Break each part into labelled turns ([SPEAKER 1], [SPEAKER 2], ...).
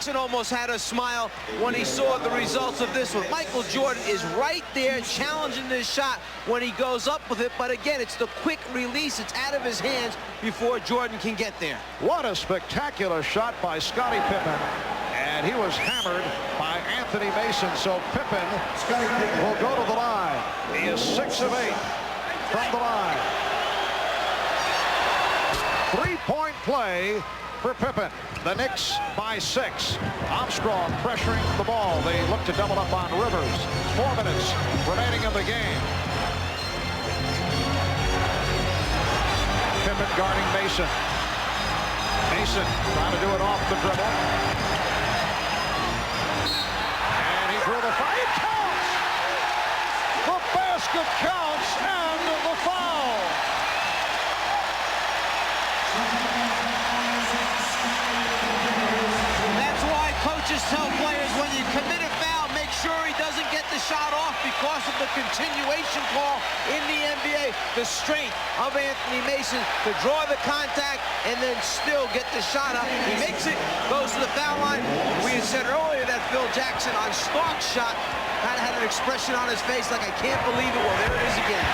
[SPEAKER 1] Jackson almost had a smile when he saw the results of this one. Michael Jordan is right there challenging this shot when he goes up with it, but again, it's the quick release. It's out of his hands before Jordan can get there.
[SPEAKER 2] What a spectacular shot by Scottie Pippen, and he was hammered by Anthony Mason, so Pippen will go to the line. He is 6 of 8 from the line. Three-point play for Pippen. The Knicks by 6. Armstrong pressuring the ball. They look to double up on Rivers. 4 minutes remaining in the game. Pippen guarding Mason. Mason trying to do it off the dribble. And he drew the foul. It counts! The basket counts and the foul.
[SPEAKER 1] That's why coaches tell players when you commit a foul, make sure he doesn't get the shot off because of the continuation call in the NBA. The strength of Anthony Mason to draw the contact and then still get the shot up. He makes it, goes to the foul line. We had said earlier that Phil Jackson on Stark's shot kind of had an expression on his face like, I can't believe it. Well, there it is again.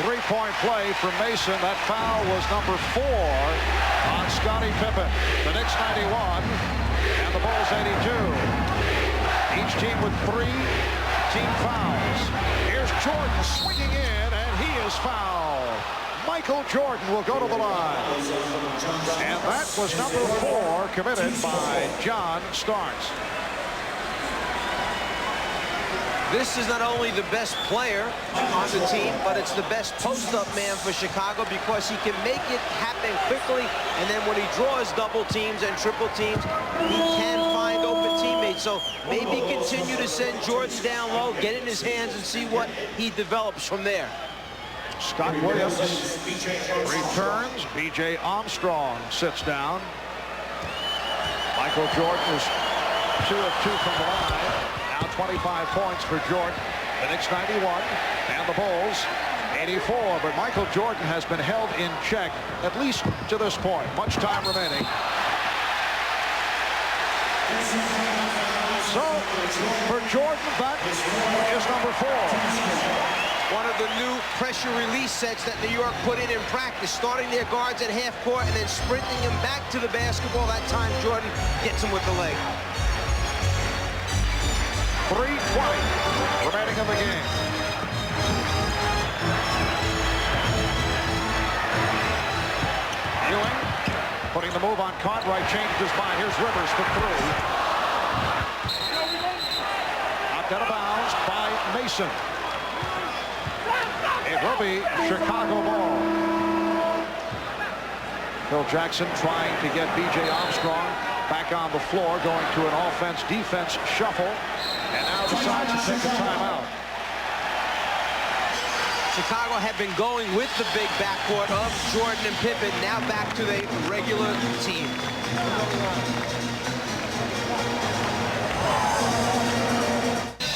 [SPEAKER 2] Three-point play for Mason. That foul was number 4 on Scottie Pippen. The Knicks 91 and the Bulls 82. Each team with 3 team fouls. Here's Jordan swinging in, and he is fouled. Michael Jordan will go to the line. And that was number 4 committed by John Starks.
[SPEAKER 1] This is not only the best player on the team, but it's the best post-up man for Chicago because he can make it happen quickly, and then when he draws double teams and triple teams, he can find open teammates. So maybe continue to send Jordan down low, get in his hands, and see what he develops from there.
[SPEAKER 2] Scott Williams returns. B.J. Armstrong sits down. Michael Jordan is 2 of 2 from the line. Now 25 points for Jordan. The Knicks 91 and the Bulls 84. But Michael Jordan has been held in check, at least to this point. Much time remaining. So for Jordan, that is number 4.
[SPEAKER 1] One of the new pressure release sets that New York put in practice, starting their guards at half court and then sprinting them back to the basketball. That time Jordan gets him with the leg.
[SPEAKER 2] 3:20 remaining in the game. Ewing putting the move on Cartwright, changed his mind. Here's Rivers for 3. Knocked out of bounds by Mason. It will be Chicago ball. Phil Jackson trying to get B.J. Armstrong back on the floor, going to an offense-defense shuffle, and now decides to take a timeout.
[SPEAKER 1] Chicago had been going with the big backcourt of Jordan and Pippen, now back to the regular team.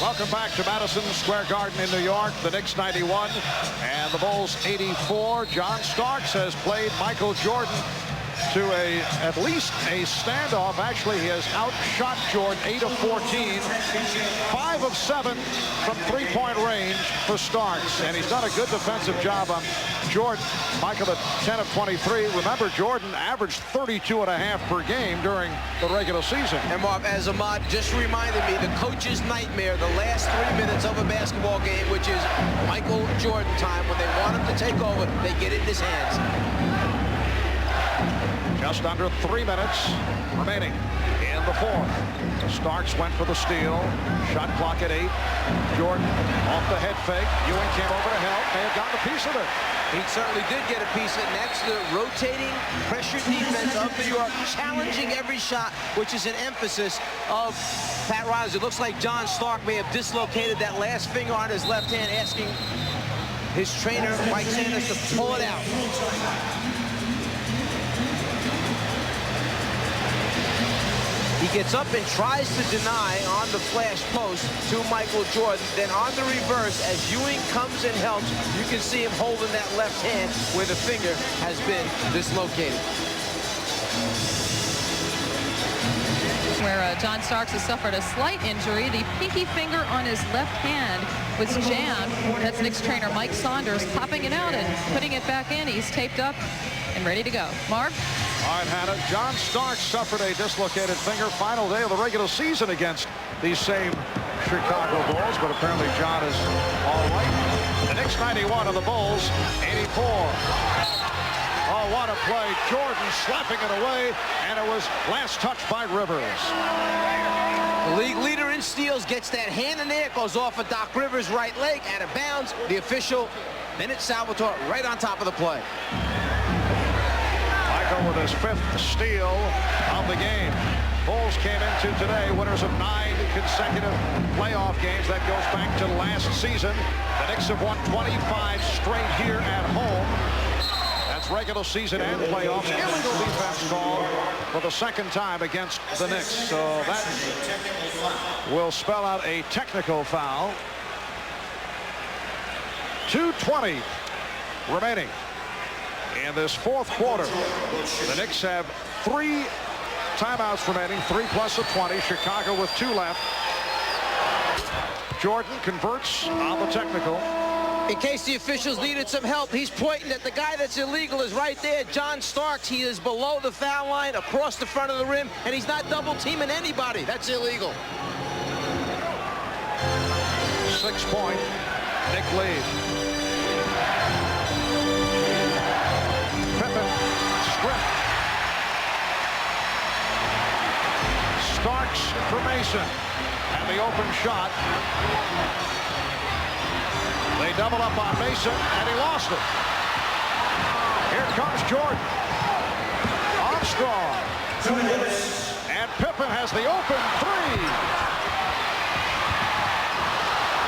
[SPEAKER 2] Welcome back to Madison Square Garden in New York. The Knicks 91 and the Bulls 84. John Starks has played Michael Jordan to at least a standoff. Actually, he has outshot Jordan 8 of 14, 5 of 7 from three-point range for Starks, and he's done a good defensive job on Jordan. Michael at 10 of 23. Remember, Jordan averaged 32.5 per game during the regular season.
[SPEAKER 1] And Mark, as Ahmad just reminded me, the coach's nightmare, the last 3 minutes of a basketball game, which is Michael Jordan time. When they want him to take over, they get it in his hands.
[SPEAKER 2] Just under 3 minutes remaining in the 4th. Starks went for the steal. Shot clock at 8. Jordan off the head fake. Ewing came over to help. May have gotten a piece of it.
[SPEAKER 1] He certainly did get a piece of it, and that's the rotating pressure defense of New York, challenging every shot, which is an emphasis of Pat Riley. It looks like John Stark may have dislocated that last finger on his left hand, asking his trainer, Mike Sanders, to pull it out. He gets up and tries to deny on the flash post to Michael Jordan. Then on the reverse, as Ewing comes and helps, you can see him holding that left hand where the finger has been dislocated.
[SPEAKER 3] John Starks has suffered a slight injury. The pinky finger on his left hand was jammed. That's Knicks trainer Mike Saunders popping it out and putting it back in. He's taped up and ready to go. Marv?
[SPEAKER 2] All right, Hannah. John Starks suffered a dislocated finger. Final day of the regular season against these same Chicago Bulls, but apparently John is all right. The Knicks 91 and the Bulls 84. Oh, what a play. Jordan slapping it away, and it was last touched by Rivers.
[SPEAKER 1] The league leader in steals gets that hand in there, goes off of Doc Rivers' right leg, out of bounds. The official, Bennett Salvatore, right on top of the play.
[SPEAKER 2] Michael with his 5th steal of the game. Bulls came into today winners of 9 consecutive playoff games. That goes back to last season. The Knicks have won 25 straight here at home. That's regular season and playoffs. Illegal defense call for the second time against the Knicks. So that will spell out a technical foul. 2:20 remaining in this fourth quarter. The Knicks have 3 timeouts remaining, 3 plus a 20. Chicago with 2 left. Jordan converts on the technical.
[SPEAKER 1] In case the officials needed some help, he's pointing at the guy that's illegal is right there, John Starks. He is below the foul line, across the front of the rim, and he's not double teaming anybody. That's illegal.
[SPEAKER 2] 6-point Knick lead. Pippen stripped. Starks for Mason, and the open shot. They double up on Mason, and he lost it. Here comes Jordan. Armstrong. And Pippen has the open 3.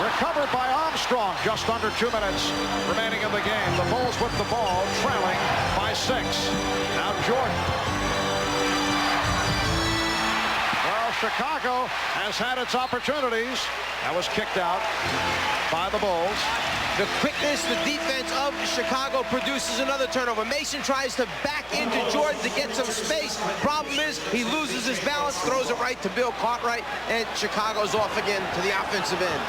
[SPEAKER 2] Recovered by Armstrong. Just under 2 minutes remaining in the game. The Bulls with the ball, trailing by 6. Now Jordan. Well, Chicago has had its opportunities. That was kicked out by the Bulls.
[SPEAKER 1] The quickness, the defense of Chicago produces another turnover. Mason tries to back into Jordan to get some space. Problem is, he loses his balance, throws it right to Bill Cartwright, and Chicago's off again to the offensive end.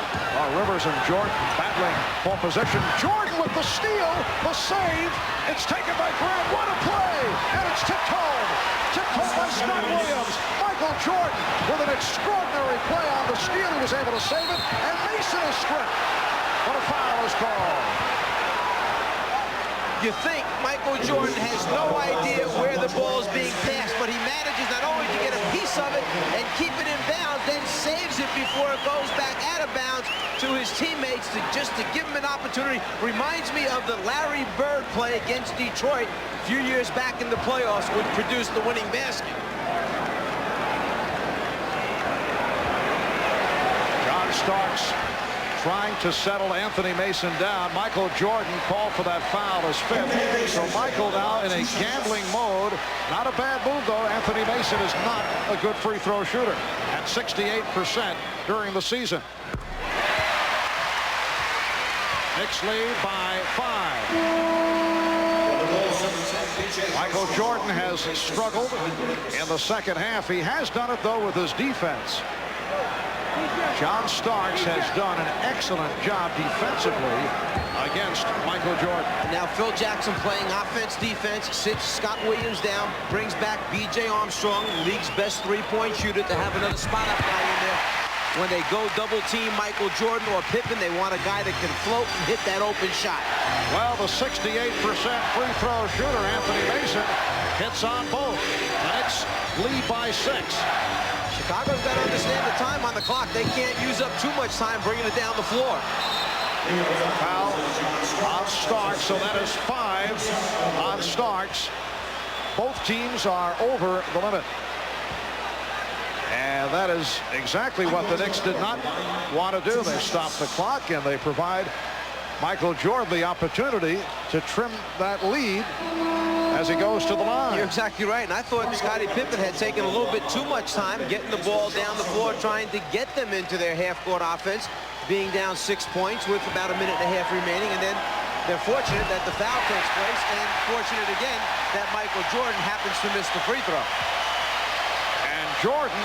[SPEAKER 2] Rivers and Jordan battling for position. Jordan with the steal, the save. It's taken by Grant. What a play! And it's tipped home. Tipped home by Scott Williams. Michael Jordan with an extraordinary play on the steal. He was able to save it, and Mason is stripped. But a foul is called.
[SPEAKER 1] You think Michael Jordan has no idea where the ball is being passed, but he manages not only to get a piece of it and keep it in bounds, then saves it before it goes back out of bounds to his teammates just to give him an opportunity. Reminds me of the Larry Bird play against Detroit a few years back in the playoffs, which produced the winning basket.
[SPEAKER 2] John Starks trying to settle Anthony Mason down. Michael Jordan called for that foul as 5th. So Michael now in a gambling mode. Not a bad move, though. Anthony Mason is not a good free throw shooter at 68% during the season. Knicks lead by 5. Michael Jordan has struggled in the second half. He has done it, though, with his defense. John Starks has done an excellent job defensively against Michael Jordan.
[SPEAKER 1] Now Phil Jackson playing offense, defense, sits Scott Williams down, brings back B.J. Armstrong, league's best 3-point shooter, to have another spot-up guy in there. When they go double-team Michael Jordan or Pippen, they want a guy that can float and hit that open shot.
[SPEAKER 2] Well, the 68% free throw shooter, Anthony Mason, hits on both. The Knicks lead by 6.
[SPEAKER 1] Chicago's got to understand the time on the clock. They can't use up too much time bringing it down the floor.
[SPEAKER 2] Foul on Starks, so that is 5 on Starks. Both teams are over the limit. And that is exactly what the Knicks did not want to do. They stop the clock, and they provide Michael Jordan the opportunity to trim that lead as he goes to the line.
[SPEAKER 1] You're exactly right, and I thought Scottie Pippen had taken a little bit too much time getting the ball down the floor, trying to get them into their half-court offense, being down 6 points with about a minute and a half remaining, and then they're fortunate that the foul takes place, and fortunate again that Michael Jordan happens to miss the free throw.
[SPEAKER 2] And Jordan